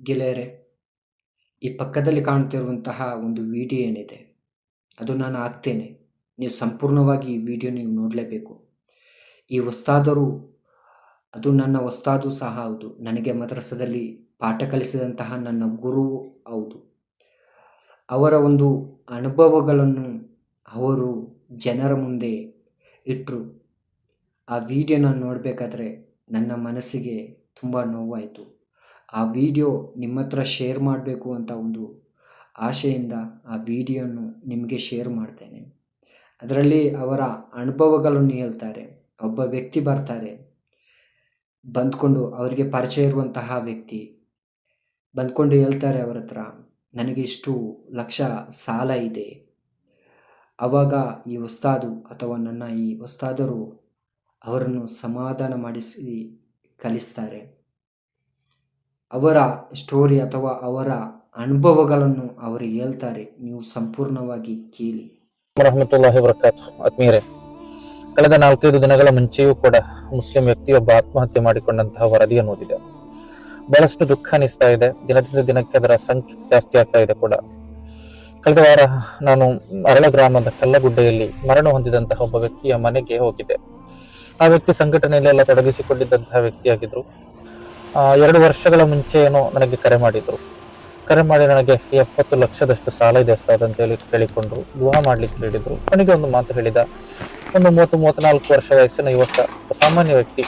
ಗೆಳೆಯರೆ, ಈ ಪಕ್ಕದಲ್ಲಿ ಕಾಣುತ್ತಿರುವಂತಹ ಒಂದು ವಿಡಿಯೋ ಏನಿದೆ, ಅದು ನಾನು ಹಾಕ್ತೇನೆ. ನೀವು ಸಂಪೂರ್ಣವಾಗಿ ಈ ವಿಡಿಯೋ ನೀವು ನೋಡಲೇಬೇಕು. ಈ ಉಸ್ತಾದರು, ಅದು ನನ್ನ ಉಸ್ತಾದು ಸಹ ಹೌದು. ನನಗೆ ಮದ್ರಸದಲ್ಲಿ ಪಾಠ ಕಲಿಸಿದಂತಹ ನನ್ನ ಗುರು ಹೌದು. ಅವರ ಒಂದು ಅನುಭವಗಳನ್ನು ಅವರು ಜನರ ಮುಂದೆ ಇಟ್ಟರು. ಆ ವಿಡಿಯೋನ ನೋಡಬೇಕಾದ್ರೆ ನನ್ನ ಮನಸ್ಸಿಗೆ ತುಂಬ ನೋವಾಯಿತು. ಆ ವಿಡಿಯೋ ನಿಮ್ಮ ಹತ್ರ ಶೇರ್ ಮಾಡಬೇಕು ಅಂತ ಒಂದು ಆಶೆಯಿಂದ ಆ ವಿಡಿಯೋನು ನಿಮಗೆ ಶೇರ್ ಮಾಡ್ತೇನೆ. ಅದರಲ್ಲಿ ಅವರ ಅನುಭವಗಳನ್ನು ಹೇಳ್ತಾರೆ. ಒಬ್ಬ ವ್ಯಕ್ತಿ ಬರ್ತಾರೆ, ಬಂದ್ಕೊಂಡು ಅವರಿಗೆ ಪರಿಚಯ ಇರುವಂತಹ ವ್ಯಕ್ತಿ ಬಂದ್ಕೊಂಡು ಹೇಳ್ತಾರೆ ಅವರ ಹತ್ರ, ನನಗೆ ಇಷ್ಟು ಲಕ್ಷ ಸಾಲ ಇದೆ. ಆವಾಗ ಈ ಉಸ್ತಾದು ಅಥವಾ ನನ್ನ ಈ ಉಸ್ತಾದರು ಅವರನ್ನು ಸಮಾಧಾನ ಮಾಡಿಸಿ ಕಲಿಸ್ತಾರೆ. ಅವರ ಸ್ಟೋರಿ ಅಥವಾ ಅವರ ಅನುಭವಗಳನ್ನು ಅವರು ಹೇಳ್ತಾರೆ. ನೀವು ಸಂಪೂರ್ಣವಾಗಿ ಕೇಳಿ. ರಹಮತುಲ್ಲಾಹಿ ವಬರಕಾತು. ಆತ್ಮೀಯರೇ, ಕಳೆದ 4-5 ದಿನಗಳ ಮುಂಚೆಯೂ ಕೂಡ ಮುಸ್ಲಿಂ ವ್ಯಕ್ತಿಯೊಬ್ಬ ಆತ್ಮಹತ್ಯೆ ಮಾಡಿಕೊಂಡಂತಹ ವರದಿಯನ್ನು ಓದಿದೆ. ಬಹಳಷ್ಟು ದುಃಖ ಅನಿಸ್ತಾ ಇದೆ. ದಿನದಿಂದ ದಿನಕ್ಕೆ ಅದರ ಸಂಖ್ಯೆ ಜಾಸ್ತಿ ಆಗ್ತಾ ಇದೆ ಕೂಡ. ಕಳೆದ ವಾರ ನಾನು ಅರಳ ಗ್ರಾಮದ ಕಲ್ಲಗುಡ್ಡೆಯಲ್ಲಿ ಮರಣ ಹೊಂದಿದಂತಹ ಒಬ್ಬ ವ್ಯಕ್ತಿಯ ಮನೆಗೆ ಹೋಗಿದ್ದೆ. ಆ ವ್ಯಕ್ತಿ ಸಂಘಟನೆಯಲ್ಲೆಲ್ಲ ತೊಡಗಿಸಿಕೊಂಡಿದ್ದಂತಹ ವ್ಯಕ್ತಿಯಾಗಿದ್ರು. 2 ವರ್ಷಗಳ ಮುಂಚೆ ಏನೋ ನನಗೆ ಕರೆ ಮಾಡಿ ನನಗೆ 70 ಲಕ್ಷದಷ್ಟು ಸಾಲ ಇದೆ ಉಸ್ತಾದ್ ಅಂತ ಹೇಳಿ ಕೇಳಿಕೊಂಡ್ರು. ದುವಾ ಮಾಡ್ಲಿಕ್ಕೆ ಹೇಳಿದ್ರು. ನನಗೆ ಒಂದು ಮಾತು ಹೇಳಿದ. ಒಂದು 30-34 ವರ್ಷ ವಯಸ್ಸಿನ ಯುವಕ, ಸಾಮಾನ್ಯ ವ್ಯಕ್ತಿ,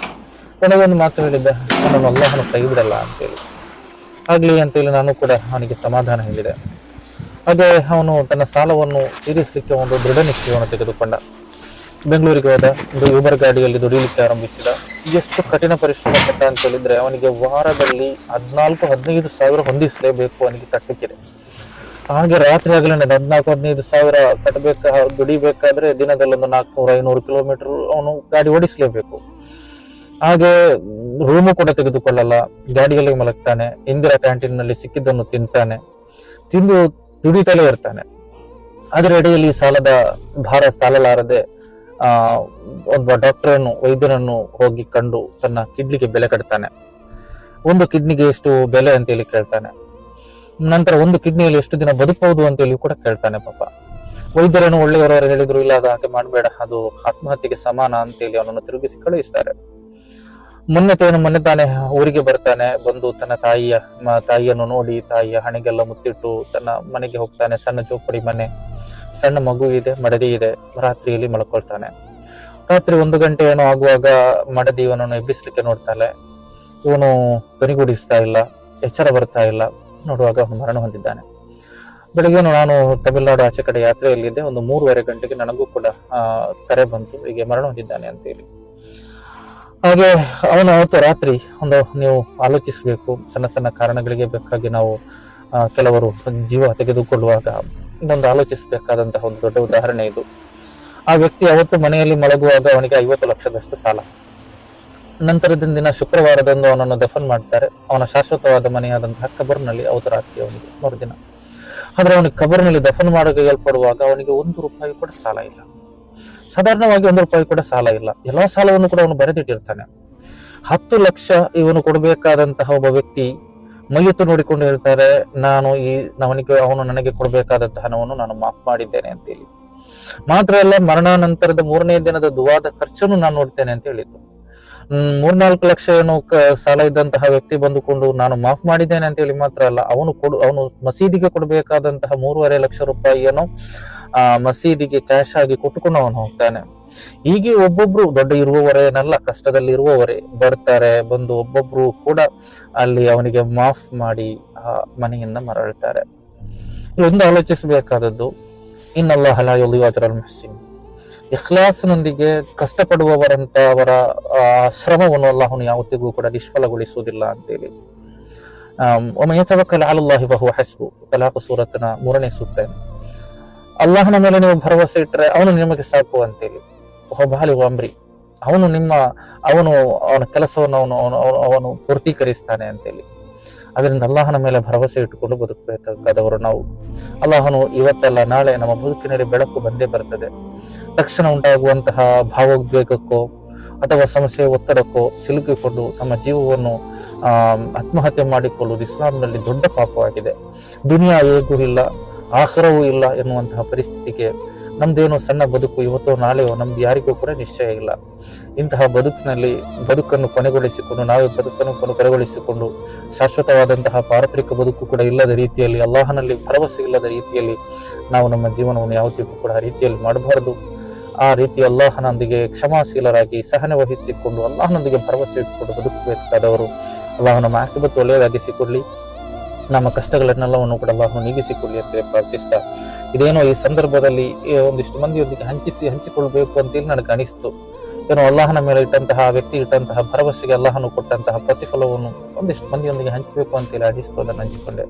ನನಗೊಂದು ಮಾತು ಹೇಳಿದ್ದ, ನನ್ನನ್ನು ಅಲ್ಲಾಹನು ಕೈ ಬಿಡಲ್ಲ ಅಂತೇಳಿ. ಆಗ್ಲಿ ಅಂತೇಳಿ ನಾನು ಕೂಡ ಅವನಿಗೆ ಸಮಾಧಾನ ಹೇಳಿದೆ. ಹಾಗೆ ಅವನು ತನ್ನ ಸಾಲವನ್ನು ತೀರಿಸಲಿಕ್ಕೆ ಒಂದು ದೃಢ ನಿಶ್ಚಯವನ್ನು ತೆಗೆದುಕೊಂಡ. ಬೆಂಗಳೂರಿಗೆ ಹೋದ. ಒಂದು ಯೂಬರ್ ಗಾಡಿಯಲ್ಲಿ ದುಡಿಲಿಕ್ಕೆ ಆರಂಭಿಸಿದ. ಎಷ್ಟು ಕಠಿಣ ಪರಿಶ್ರಮ ಪಟ್ಟ ಅಂತ ಹೇಳಿದ್ರೆ, ಅವನಿಗೆ ವಾರದಲ್ಲಿ 14-15 ಸಾವಿರ ಹೊಂದಿಸಲೇಬೇಕು ಅವನಿಗೆ ಕಟ್ಟಕ್ಕಿದೆ. ಹಾಗೆ ರಾತ್ರಿ ಆಗಲೇ 14-15 ಸಾವಿರ ದುಡಿಬೇಕಾದ್ರೆ ದಿನದಲ್ಲೊಂದು 400-500 ಕಿಲೋಮೀಟರ್ ಅವನು ಗಾಡಿ ಓಡಿಸಲೇಬೇಕು. ಹಾಗೆ ರೂಮು ಕೂಡ ತೆಗೆದುಕೊಳ್ಳಲ್ಲ, ಗಾಡಿಯಲ್ಲಿ ಮಲಗ್ತಾನೆ. ಇಂದಿರಾ ಕ್ಯಾಂಟೀನ್ ನಲ್ಲಿ ಸಿಕ್ಕಿದ್ದನ್ನು ತಿಂದು ದುಡಿತಲೇ ಇರ್ತಾನೆ. ಅದರ ಅಡಿಯಲ್ಲಿ ಸಾಲದ ಭಾರ ತಾಳಲಾರದೆ ಒಬ್ಬ ವೈದ್ಯರನ್ನು ಹೋಗಿ ಕಂಡು ತನ್ನ ಕಿಡ್ನಿಗೆ ಬೆಲೆ ಕಟ್ತಾನೆ. ಒಂದು ಕಿಡ್ನಿಗೆ ಎಷ್ಟು ಬೆಲೆ ಅಂತೇಳಿ ಕೇಳ್ತಾನೆ. ನಂತರ ಒಂದು ಕಿಡ್ನಿಯಲ್ಲಿ ಎಷ್ಟು ದಿನ ಬದುಕಬಹುದು ಅಂತೇಳಿ ಕೂಡ ಕೇಳ್ತಾನೆ. ಪಾಪ ವೈದ್ಯರನ್ನು ಒಳ್ಳೆಯವರವರು ಹೇಳಿದ್ರು, ಇಲ್ಲ ಅದು ಹಾಗೆ ಮಾಡಬೇಡ, ಅದು ಆತ್ಮಹತ್ಯೆಗೆ ಸಮಾನ ಅಂತೇಳಿ ಅವನನ್ನು ತಿರುಗಿಸಿ ಕಳುಹಿಸ್ತಾರೆ. ಮೊನ್ನೆ ತಾನೇ ಊರಿಗೆ ಬರ್ತಾನೆ. ಬಂದು ತನ್ನ ತಾಯಿಯನ್ನು ನೋಡಿ, ತಾಯಿಯ ಹಣೆಗೆಲ್ಲ ಮುತ್ತಿಟ್ಟು ತನ್ನ ಮನೆಗೆ ಹೋಗ್ತಾನೆ. ಸಣ್ಣ ಚೋಪಡಿ ಮನೆ, ಸಣ್ಣ ಮಗು ಇದೆ, ಮಡದಿ ಇದೆ. ರಾತ್ರಿಯಲ್ಲಿ ಮಲ್ಕೊಳ್ತಾನೆ. ರಾತ್ರಿ 1 ಗಂಟೆ ಏನೋ ಆಗುವಾಗ ಮಡದಿ ಇವನನ್ನು ಎಬ್ಬಿಸ್ಲಿಕ್ಕೆ ನೋಡ್ತಾಳೆ. ಇವನು ಧ್ವನಿಗೂಡಿಸ್ತಾ ಇಲ್ಲ, ಎಚ್ಚರ ಬರ್ತಾ ಇಲ್ಲ. ನೋಡುವಾಗ ಅವನು ಮರಣ ಹೊಂದಿದ್ದಾನೆ. ಬೆಳಗ್ಗೆ ನಾನು ತಮಿಳುನಾಡು ಆಚೆ ಕಡೆ ಯಾತ್ರೆಯಲ್ಲಿದ್ದೆ. ಒಂದು 3:30 ಗಂಟೆಗೆ ನನಗೂ ಕೂಡ ಕರೆ ಬಂತು, ಹೀಗೆ ಮರಣ ಹೊಂದಿದ್ದಾನೆ ಅಂತೇಳಿ. ಹಾಗೆ ಅವನು ಅವತ್ತು ರಾತ್ರಿ ನೀವು ಆಲೋಚಿಸಬೇಕು, ಸಣ್ಣ ಕಾರಣಗಳಿಗೆ ಬೇಕಾಗಿ ನಾವು ಕೆಲವರು ಜೀವ ತೆಗೆದುಕೊಳ್ಳುವಾಗ ಇನ್ನೊಂದು ಆಲೋಚಿಸಬೇಕಾದಂತಹ ಒಂದು ದೊಡ್ಡ ಉದಾಹರಣೆ ಇದು. ಆ ವ್ಯಕ್ತಿ ಅವತ್ತು ಮನೆಯಲ್ಲಿ ಮಲಗುವಾಗ ಅವನಿಗೆ 50 ಲಕ್ಷದಷ್ಟು ಸಾಲ. ನಂತರದ ದಿನ ಶುಕ್ರವಾರದಂದು ಅವನನ್ನು ದಫನ್ ಮಾಡ್ತಾರೆ. ಅವನ ಶಾಶ್ವತವಾದ ಮನೆಯಾದಂತಹ ಕಬರ್ನಲ್ಲಿ ಅವತ್ತು ರಾತ್ರಿ ಅವನಿಗೆ ಮರುದಿನ. ಆದ್ರೆ ಅವನಿಗೆ ಕಬರ್ನಲ್ಲಿ ದಫನ್ ಮಾಡಲ್ಪಡುವಾಗ ಅವನಿಗೆ 1 ರೂಪಾಯಿ ಕೂಡ ಸಾಲ ಇಲ್ಲ. ಸಾಧಾರಣವಾಗಿ 1 ರೂಪಾಯಿ ಕೂಡ ಸಾಲ ಇಲ್ಲ. ಎಲ್ಲಾ ಸಾಲವನ್ನು ಕೂಡ ಅವನು ಬರೆದಿಟ್ಟಿರ್ತಾನೆ. 10 ಲಕ್ಷ ಇವನು ಕೊಡಬೇಕಾದಂತಹ ಒಬ್ಬ ವ್ಯಕ್ತಿ ಮೈಯತ್ತು ನೋಡಿಕೊಂಡು ಹೇಳ್ತಾರೆ, ಅವನು ನನಗೆ ಕೊಡಬೇಕಾದಂತಹ ಹಣವನ್ನು ನಾನು ಮಾಫ್ ಮಾಡಿದ್ದೇನೆ ಅಂತೇಳಿ. ಮಾತ್ರ ಅಲ್ಲ, ಮರಣಾನಂತರದ 3ನೇ ದಿನದ ದುವಾದ ಖರ್ಚನ್ನು ನಾನು ನೋಡ್ತೇನೆ ಅಂತ ಹೇಳಿದ್ದು. 3-4 ಲಕ್ಷ ಏನು ಸಾಲ ಇದ್ದಂತಹ ವ್ಯಕ್ತಿ ಬಂದುಕೊಂಡು ನಾನು ಮಾಫ್ ಮಾಡಿದ್ದೇನೆ ಅಂತ ಹೇಳಿ ಮಾತ್ರ ಅಲ್ಲ, ಅವನು ಮಸೀದಿಗೆ ಕೊಡಬೇಕಾದಂತಹ 3.5 ಲಕ್ಷ ರೂಪಾಯಿಯನ್ನು ಮಸೀದಿಗೆ ಕ್ಯಾಶ್ ಆಗಿ ಕೊಟ್ಟುಕೊಂಡು ಅವನು ಹೋಗ್ತಾನೆ. ಹೀಗೆ ಒಬ್ಬೊಬ್ರು ದೊಡ್ಡ ಇರುವವರೇನಲ್ಲ, ಕಷ್ಟದಲ್ಲಿ ಇರುವವರೇ ಬರ್ತಾರೆ. ಬಂದು ಒಬ್ಬೊಬ್ರು ಕೂಡ ಅಲ್ಲಿ ಅವನಿಗೆ ಮಾಫ್ ಮಾಡಿ ಆ ಮನೆಯನ್ನ ಮರಳ್ತಾರೆ. ಒಂದು ಆಲೋಚಿಸಬೇಕಾದದ್ದು, ಇನ್ನಲ್ಲಾಹ ಲಾ ಯುದಿಯು ಅಜ್ರಲ್ ಮುಹ್ಸಿನ್, ಇಖ್ಲಾಸ್ನೊಂದಿಗೆ ಅವರ ಶ್ರಮವನ್ನು ಅಲ್ಲಾಹನು ಯಾವತ್ತಿಗೂ ಕೂಡ ನಿಷ್ಫಲಗೊಳಿಸುವುದಿಲ್ಲ ಅಂತೇಳಿ. ಒಮ್ಮೆ ಯತವಕ್ಕಲ್ ಅಲಲ್ಲಾಹಿ ವಹುವ ಹಸ್ಬು, ತಲಾಖ್ ಸೂರತ್ನ 3ನೇ ಸೂಕ್ತ. ಅಲ್ಲಾಹನ ಮೇಲೆ ನೀವು ಭರವಸೆ ಇಟ್ಟರೆ ಅವನು ನಿಮಗೆ ಸಾಕು ಅಂತೇಳಿ. ಅಂಬ್ರಿ, ಅವನ ಕೆಲಸವನ್ನು ಅವನು ಪೂರ್ತೀಕರಿಸ್ತಾನೆ ಅಂತೇಳಿ. ಅದರಿಂದ ಅಲ್ಲಾಹನ ಮೇಲೆ ಭರವಸೆ ಇಟ್ಟುಕೊಂಡು ಬದುಕಬೇಕಾದವರು ನಾವು. ಅಲ್ಲಾಹನು ಇವತ್ತೆಲ್ಲ ನಾಳೆ ನಮ್ಮ ಬದುಕಿನಲ್ಲಿ ಬೆಳಕು ಬಂದೇ ಬರ್ತದೆ. ತಕ್ಷಣ ಉಂಟಾಗುವಂತಹ ಭಾವೋದ್ವೇಗಕ್ಕೋ ಅಥವಾ ಸಮಸ್ಯೆ ಒತ್ತಡಕ್ಕೋ ಸಿಲುಕಿಕೊಂಡು ತಮ್ಮ ಜೀವವನ್ನು ಆತ್ಮಹತ್ಯೆ ಮಾಡಿಕೊಳ್ಳುವುದು ಇಸ್ಲಾಂನಲ್ಲಿ ದೊಡ್ಡ ಪಾಪವಾಗಿದೆ. ದುನಿಯಾ ಹೇಗೂ ಇಲ್ಲ, ಆಖರವೂ ಇಲ್ಲ ಎನ್ನುವಂತಹ ಪರಿಸ್ಥಿತಿಗೆ ನಮ್ದೇನೋ ಸಣ್ಣ ಬದುಕು, ಇವತ್ತೋ ನಾಳೆಯೋ ನಮ್ದು ಯಾರಿಗೂ ಕೂಡ ನಿಶ್ಚಯ ಇಲ್ಲ. ಇಂತಹ ಬದುಕನ್ನು ಕೊನೆಗೊಳಿಸಿಕೊಂಡು ನಾವೇ ಬದುಕನ್ನು ಕೊನೆಗೊಳಿಸಿಕೊಂಡು ಶಾಶ್ವತವಾದಂತಹ ಪಾರತ್ರಿಕ ಬದುಕು ಕೂಡ ಇಲ್ಲದ ರೀತಿಯಲ್ಲಿ, ಅಲ್ಲಾಹನಲ್ಲಿ ಭರವಸೆ ಇಲ್ಲದ ರೀತಿಯಲ್ಲಿ ನಾವು ನಮ್ಮ ಜೀವನವನ್ನು ಯಾವುದಕ್ಕೂ ಕೂಡ ಆ ರೀತಿಯಲ್ಲಿ ಮಾಡಬಾರದು. ಆ ರೀತಿ ಅಲ್ಲಾಹನೊಂದಿಗೆ ಕ್ಷಮಾಶೀಲರಾಗಿ ಸಹನೆ ವಹಿಸಿಕೊಂಡು ಅಲ್ಲಾಹನೊಂದಿಗೆ ಭರವಸೆ ಇಟ್ಟುಕೊಂಡು ಬದುಕಬೇಕಾದವರು ಅಲ್ಲಾಹ ನಮ್ಮ ಆಕಿಬತ್ತು ಒಳ್ಳೆಯದಾಗಿಸಿಕೊಳ್ಳಿ, ನಮ್ಮ ಕಷ್ಟಗಳನ್ನೆಲ್ಲವನ್ನು ಕೂಡ ಅಲ್ಲಾಹನು ನೀಗಿಸಿಕೊಳ್ಳಿ ಅಂತ ಪ್ರಾರ್ಥಿಸ್ತಾ, ಇದೇನೋ ಈ ಸಂದರ್ಭದಲ್ಲಿ ಒಂದಿಷ್ಟು ಮಂದಿಯೊಂದಿಗೆ ಹಂಚಿಕೊಳ್ಬೇಕು ಅಂತೇಳಿ ನನಗೆ ಅನಿಸ್ತು. ಏನೋ ಅಲ್ಲಾಹನ ಮೇಲೆ ಇಟ್ಟಂತಹ ವ್ಯಕ್ತಿ ಇಟ್ಟಂತಹ ಭರವಸೆಗೆ ಅಲ್ಲಾಹನು ಕೊಟ್ಟಂತಹ ಪ್ರತಿಫಲವನ್ನು ಒಂದಿಷ್ಟು ಮಂದಿಯೊಂದಿಗೆ ಹಂಚಬೇಕು ಅಂತೇಳಿ ಅನಿಸ್ತು, ಅದನ್ನು ಹಂಚಿಕೊಂಡೆ.